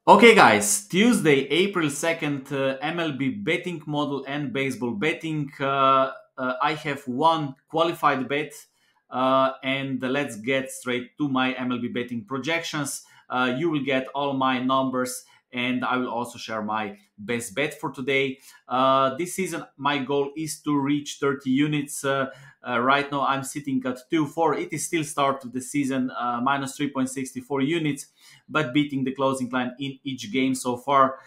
Okay, guys, Tuesday, April 2nd, MLB betting model and baseball betting. I have one qualified bet, and let's get straight to my MLB betting projections. You will get all my numbers, and I will also share my best bet for today. This season, my goal is to reach 30 units. Right now, I'm sitting at 2-4. It is still start of the season, minus 3.64 units, but beating the closing line in each game so far.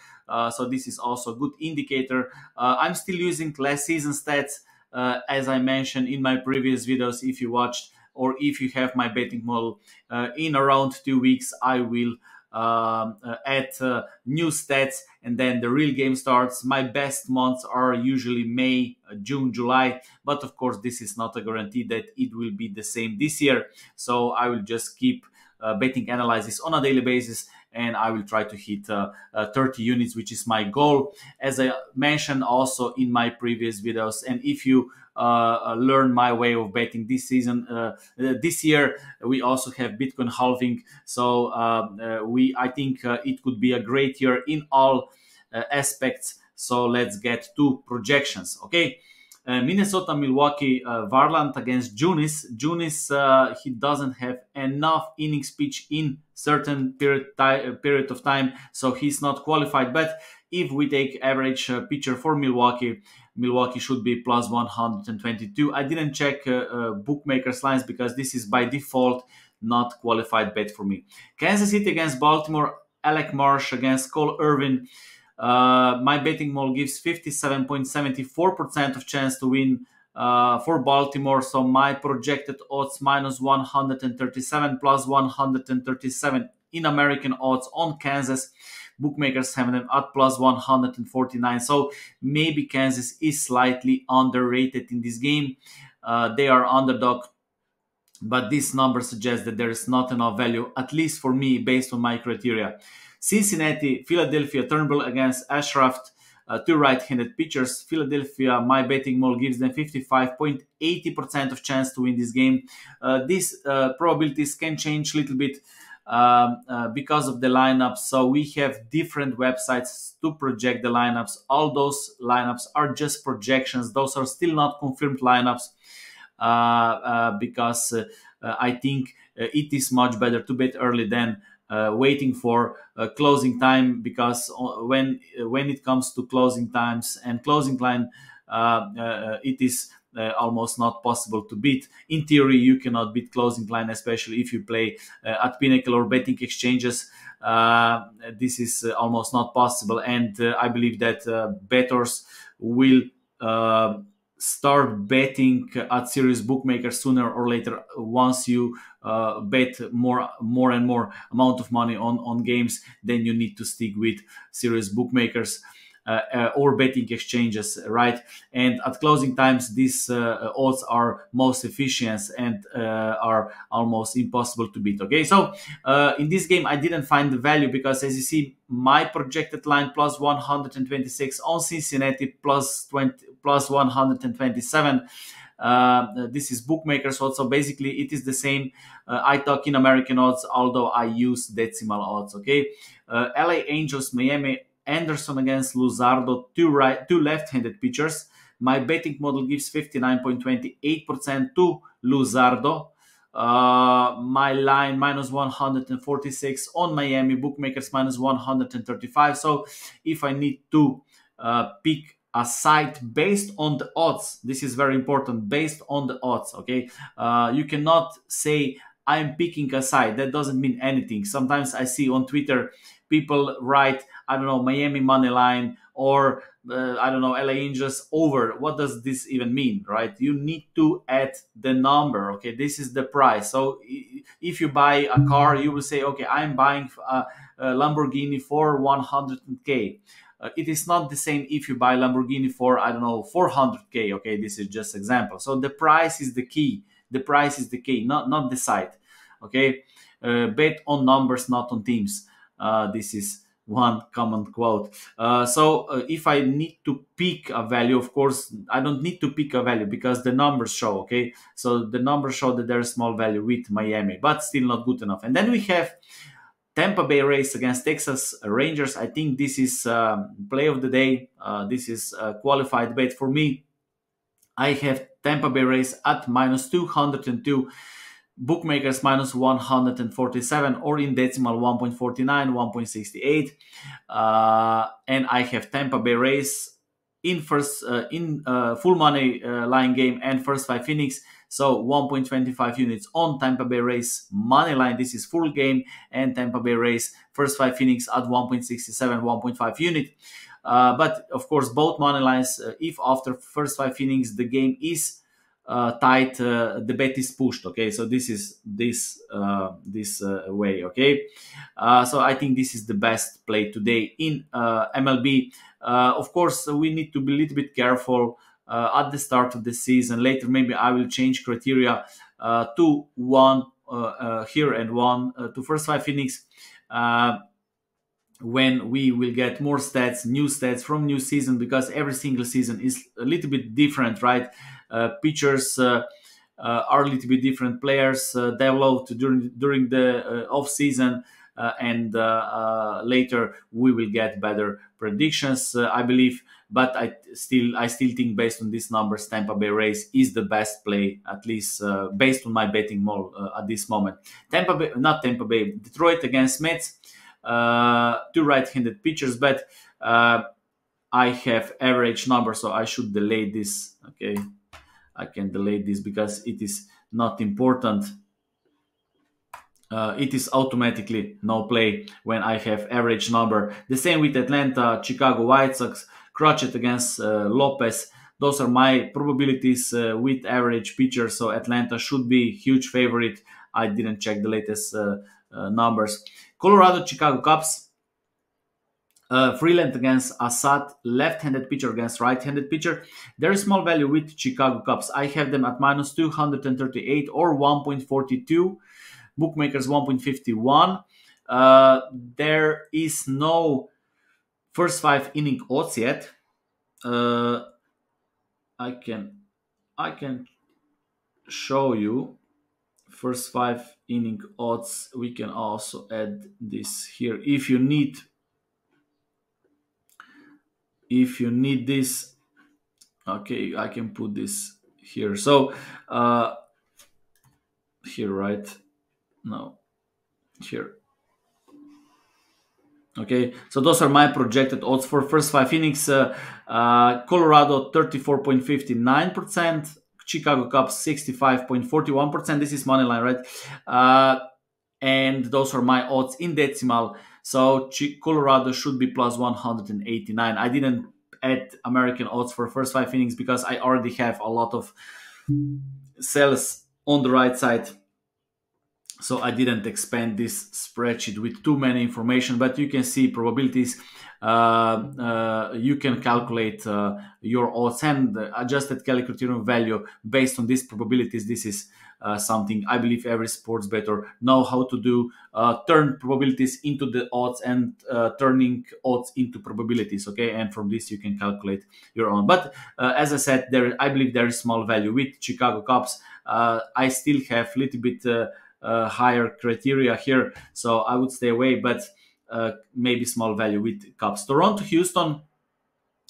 So this is also a good indicator. I'm still using last season stats, as I mentioned in my previous videos. If you watched or if you have my betting model, in around 2 weeks, I will add new stats, and then the real game starts. My best months are usually May, June, July, but of course this is not a guarantee that it will be the same this year. So I will just keep betting analysis on a daily basis, and I will try to hit 30 units, which is my goal, as I mentioned also in my previous videos. And if you learn my way of betting this season, this year, we also have Bitcoin halving. So I think it could be a great year in all aspects. So let's get to projections. Okay. Minnesota, Milwaukee, Varland against Junis. Junis, he doesn't have enough innings pitch in certain period of time, so he's not qualified. But if we take average pitcher for Milwaukee, Milwaukee should be plus 122. I didn't check bookmakers lines because this is by default not qualified bet for me. Kansas City against Baltimore, Alec Marsh against Cole Irvin. My betting model gives 57.74% of chance to win for Baltimore. So my projected odds minus 137 plus 137 in American odds on Kansas. Bookmakers have them at plus 149. So maybe Kansas is slightly underrated in this game. They are underdog, but this number suggests that there is not enough value, at least for me, based on my criteria. Cincinnati, Philadelphia, Turnbull against Ashcraft, two right-handed pitchers. Philadelphia, my betting model gives them 55.80% of chance to win this game. These probabilities can change a little bit because of the lineups. So we have different websites to project the lineups. All those lineups are just projections. Those are still not confirmed lineups. Because I think it is much better to bet early than waiting for closing time, because when it comes to closing times and closing line, it is almost not possible to beat. In theory, you cannot beat closing line, especially if you play at Pinnacle or betting exchanges. This is almost not possible, and I believe that bettors will start betting at serious bookmakers sooner or later. Once you bet more and more amount of money on games, then you need to stick with serious bookmakers or betting exchanges, right? And at closing times, these odds are most efficient and are almost impossible to beat. Okay, so in this game I didn't find the value, because as you see, my projected line plus 126 on Cincinnati, plus 127. This is bookmakers odds, so basically it is the same. I talk in American odds, although I use decimal odds. Okay, LA Angels, Miami, Anderson against Luzardo, two left-handed pitchers. My betting model gives 59.28% to Luzardo. My line minus 146 on Miami, bookmakers minus 135. So if I need to pick a site based on the odds, this is very important, based on the odds. Okay, you cannot say I'm picking a site. That doesn't mean anything. Sometimes I see on Twitter people write, I don't know, Miami money line, or I don't know, LA Angels over. What does this even mean, right? You need to add the number. Okay, this is the price. So if you buy a car, you will say, okay, I'm buying a Lamborghini for 100K. It is not the same if you buy Lamborghini for, I don't know, 400K. Okay, this is just example. So the price is the key. The price is the key, not the site. Okay, bet on numbers, not on teams. This is one common quote. So if I need to pick a value, of course, I don't need to pick a value because the numbers show. Okay, so the numbers show that there is small value with Miami, but still not good enough. And then we have Tampa Bay Rays against Texas Rangers. I think this is play of the day. This is a qualified bet for me. I have Tampa Bay Rays at -202, bookmakers -147, or in decimal 1.49, 1.68. And I have Tampa Bay Rays in full money line game and first 5 innings. So 1.25 units on Tampa Bay Rays money line. This is full game, and Tampa Bay Rays first 5 innings at 1.67, 1.5 unit. But of course, both money lines, if after first 5 innings the game is tight, the bet is pushed. Okay, so this is this way. Okay, so I think this is the best play today in MLB. Of course, we need to be a little bit careful at the start of the season. Later, maybe I will change criteria to one here and one to first 5 innings. When we will get more stats, new stats from new season, because every single season is a little bit different, right? Pitchers are a little bit different. Players developed during the off season, and later we will get better predictions, I believe. But I still think, based on these numbers, Tampa Bay Rays is the best play, at least based on my betting model at this moment. Detroit against Mets. 2 right-handed pitchers, but I have average number, so I should delay this. Okay, I can delay this because it is not important. It is automatically no play when I have average number. The same with Atlanta, Chicago White Sox, Crutchet against Lopez. Those are my probabilities with average pitchers, so Atlanta should be huge favorite. I didn't check the latest numbers. Colorado, Chicago Cubs. Freeland against Assad, left-handed pitcher against right-handed pitcher. There is small value with Chicago Cubs. I have them at -238 or 1.42. Bookmakers 1.51. There is no first 5 inning odds yet. I can show you first 5 inning odds. We can also add this here if you need this. Okay, I can put this here. So here, right? No, here. Okay, so those are my projected odds for first 5 innings. Colorado 34.59%, Chicago Cubs 65.41%. This is money line, right? And those are my odds in decimal. So Colorado should be +189. I didn't add American odds for first 5 innings because I already have a lot of cells on the right side. So I didn't expand this spreadsheet with too many information, but you can see probabilities. You can calculate your odds and adjusted Kelly criterion value based on these probabilities. This is something I believe every sports bettor know how to do. Turn probabilities into the odds and turning odds into probabilities. Okay, and from this you can calculate your own. But as I said, I believe there is small value with Chicago Cubs. I still have a little bit higher criteria here, so I would stay away, but maybe small value with Cubs. Toronto, Houston,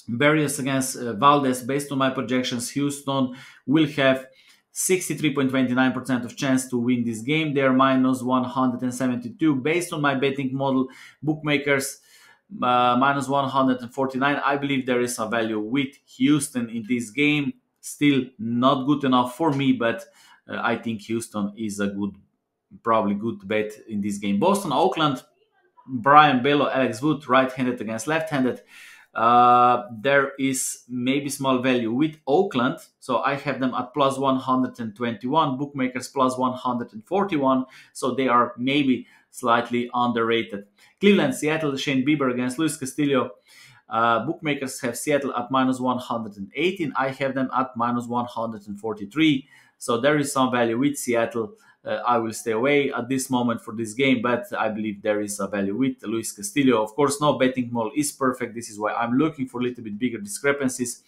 Barrios against Valdez. Based on my projections, Houston will have 63.29% of chance to win this game. They are -172. Based on my betting model, bookmakers -149. I believe there is a value with Houston in this game. Still not good enough for me, but I think Houston is a probably good bet in this game. Boston, Oakland, Brian Bello, Alex Wood, right-handed against left-handed. There is maybe small value with Oakland, so I have them at +121, bookmakers +141, so they are maybe slightly underrated. Cleveland, Seattle, Shane Bieber against Luis Castillo. Bookmakers have Seattle at -118. I have them at -143, so there is some value with Seattle. I will stay away at this moment for this game, but I believe there is a value with Luis Castillo. Of course, no betting model is perfect. This is why I'm looking for a little bit bigger discrepancies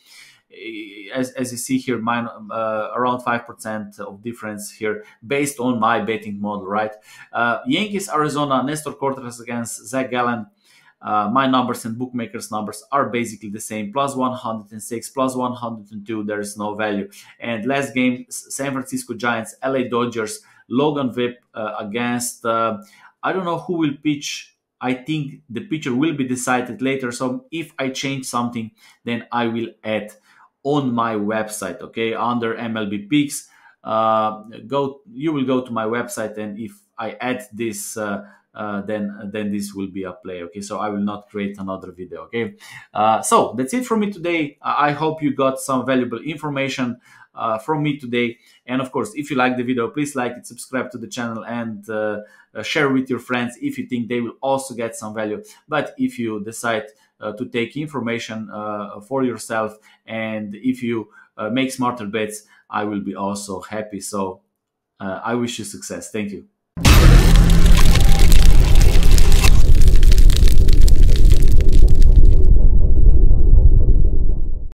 as you see here, mine around 5% of difference here based on my betting model, right? Yankees, Arizona, Nestor Cortez against Zach Gallen. My numbers and bookmakers numbers are basically the same. Plus 106, plus 102, there is no value. And last game, San Francisco Giants, LA Dodgers, Logan Vip against, I don't know who will pitch. I think the pitcher will be decided later. So if I change something, then I will add on my website, okay, under MLB picks. You will go to my website, and if I add this, then this will be a play, okay? So I will not create another video, okay? So that's it for me today. I hope you got some valuable information from me today. And of course, if you like the video, please like it, subscribe to the channel, and share with your friends if you think they will also get some value. But if you decide to take information for yourself, and if you make smarter bets, I will be also happy. So I wish you success. Thank you.